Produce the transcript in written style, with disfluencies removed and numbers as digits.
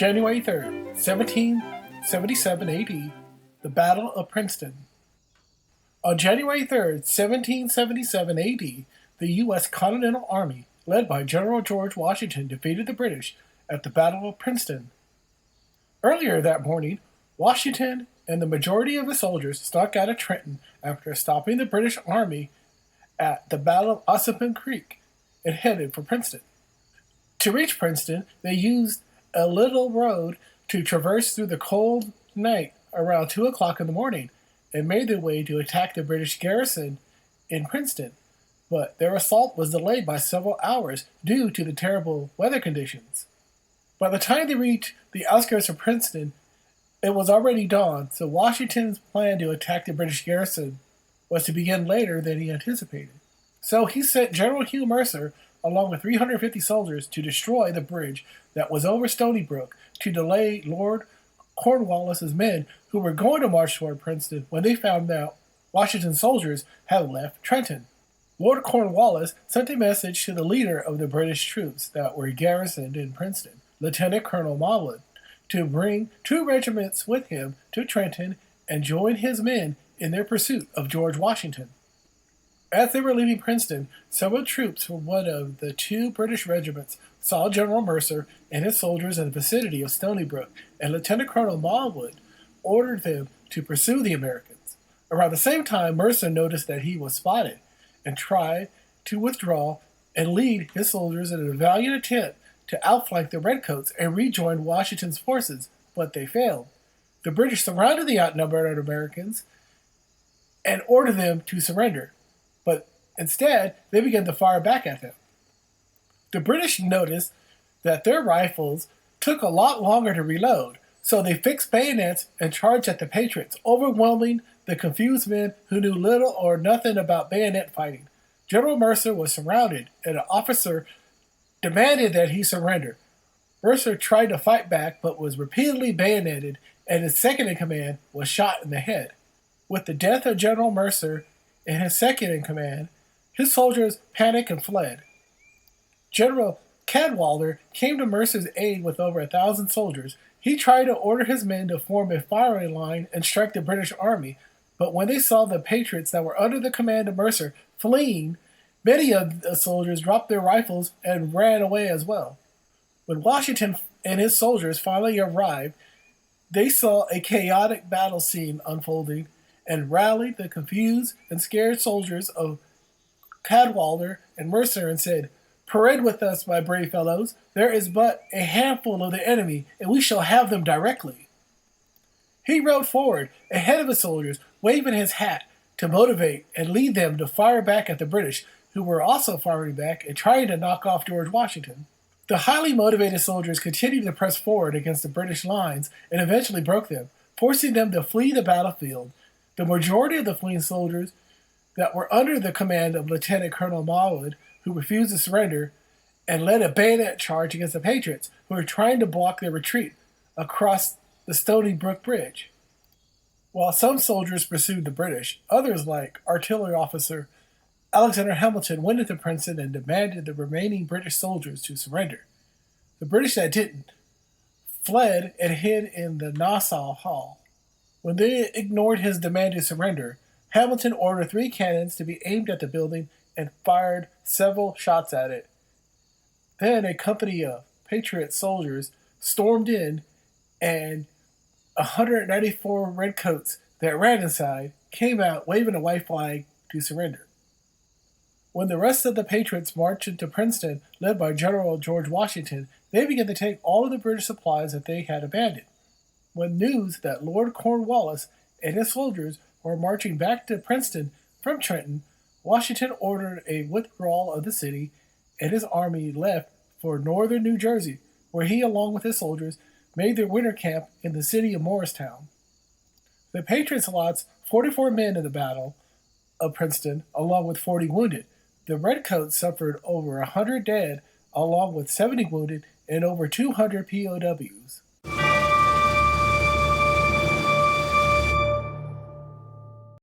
January 3rd, 1777 AD, the Battle of Princeton. On January 3rd, 1777 AD, the U.S. Continental Army, led by General George Washington, defeated the British at the Battle of Princeton. Earlier that morning, Washington and the majority of his soldiers struck out of Trenton after stopping the British Army at the Battle of Assunpink Creek and headed for Princeton. To reach Princeton, they used a little road to traverse through the cold night around 2 o'clock in the morning and made their way to attack the British garrison in Princeton, but their assault was delayed by several hours due to the terrible weather conditions. By the time they reached the outskirts of Princeton, it was already dawn, so Washington's plan to attack the British garrison was to begin later than he anticipated. So he sent General Hugh Mercer, along with 350 soldiers, to destroy the bridge that was over Stony Brook to delay Lord Cornwallis's men who were going to march toward Princeton when they found out Washington's soldiers had left Trenton. Lord Cornwallis sent a message to the leader of the British troops that were garrisoned in Princeton, Lieutenant Colonel Malwood, to bring 2 regiments with him to Trenton and join his men in their pursuit of George Washington. As they were leaving Princeton, several troops from one of the 2 British regiments saw General Mercer and his soldiers in the vicinity of Stony Brook, and Lieutenant Colonel Malwood ordered them to pursue the Americans. Around the same time, Mercer noticed that he was spotted and tried to withdraw and lead his soldiers in a valiant attempt to outflank the Redcoats and rejoin Washington's forces, but they failed. The British surrounded the outnumbered Americans and ordered them to surrender, but instead they began to fire back at them. The British noticed that their rifles took a lot longer to reload, so they fixed bayonets and charged at the Patriots, overwhelming the confused men who knew little or nothing about bayonet fighting. General Mercer was surrounded, and an officer demanded that he surrender. Mercer tried to fight back, but was repeatedly bayoneted, and his second-in-command was shot in the head. With the death of General Mercer and his second-in-command, his soldiers panicked and fled. General Cadwalader came to Mercer's aid with over 1,000 soldiers. He tried to order his men to form a firing line and strike the British Army, but when they saw the Patriots that were under the command of Mercer fleeing, many of the soldiers dropped their rifles and ran away as well. When Washington and his soldiers finally arrived, they saw a chaotic battle scene unfolding and rallied the confused and scared soldiers of Cadwalader and Mercer and said, "Parade with us, my brave fellows. There is but a handful of the enemy, and we shall have them directly." He rode forward ahead of his soldiers, waving his hat to motivate and lead them to fire back at the British, who were also firing back and trying to knock off George Washington. The highly motivated soldiers continued to press forward against the British lines and eventually broke them, forcing them to flee the battlefield. The majority of the fleeing soldiers that were under the command of Lieutenant Colonel Malwood, who refused to surrender, and led a bayonet charge against the Patriots, who were trying to block their retreat across the Stony Brook Bridge. While some soldiers pursued the British, others, like artillery officer Alexander Hamilton, went into Princeton and demanded the remaining British soldiers to surrender. The British that didn't fled and hid in the Nassau Hall. When they ignored his demand to surrender, Hamilton ordered 3 cannons to be aimed at the building and fired several shots at it. Then a company of Patriot soldiers stormed in, and 194 redcoats that ran inside came out waving a white flag to surrender. When the rest of the Patriots marched into Princeton, led by General George Washington, they began to take all of the British supplies that they had abandoned. When news that Lord Cornwallis and his soldiers were marching back to Princeton from Trenton, Washington ordered a withdrawal of the city, and his army left for northern New Jersey, where he, along with his soldiers, made their winter camp in the city of Morristown. The Patriots lost 44 men in the Battle of Princeton, along with 40 wounded. The Redcoats suffered over 100 dead, along with 70 wounded and over 200 POWs.